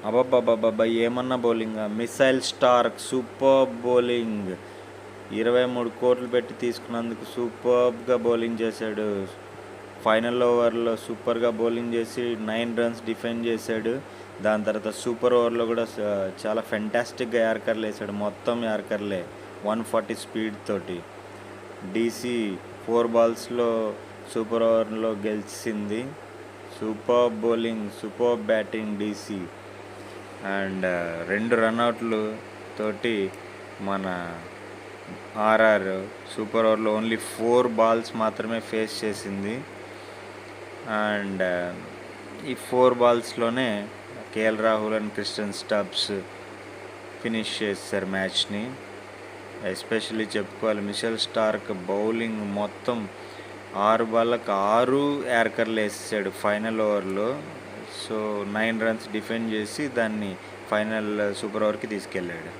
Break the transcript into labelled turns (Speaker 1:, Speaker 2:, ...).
Speaker 1: అబ్బబ్బబ్బబ్బబ్బా! ఏమన్నా బౌలింగా! Missile Starc superb bowling. 23 కోట్లు పెట్టి తీసుకున్నందుకు సూపర్బ్గా బౌలింగ్ చేశాడు. ఫైనల్ ఓవర్లో సూపర్గా బౌలింగ్ చేసి 9 రన్స్ డిఫెండ్ చేశాడు. దాని తర్వాత సూపర్ ఓవర్లో కూడా చాలా ఫెంటాస్టిక్గా యార్కర్లు వేసాడు. మొత్తం యార్కర్లే 140 స్పీడ్ తోటి. డీసీ 4 బాల్స్లో సూపర్ ఓవర్లో గెలిచింది. Super bowling, super batting DC. And 2 రన్అట్లు తోటి మన ఆర్ఆర్ సూపర్ ఓవర్లో ఓన్లీ 4 బాల్స్ మాత్రమే ఫేస్ చేసింది. అండ్ ఈ 4 బాల్స్లోనే KL Rahul and Tristan Stubbs finish చేశారు మ్యాచ్ని. ఎస్పెషల్లీ చెప్పుకోవాలి, మిచెల్ స్టార్క్ బౌలింగ్ మొత్తం 6 బాళ్ళకు 6 యార్కర్లు వేసాడు ఫైనల్ ఓవర్లో. సో 9 రన్స్ డిఫెండ్ చేసి దాన్ని ఫైనల్ సూపర్ ఓవర్కి తీసుకెళ్ళాడు.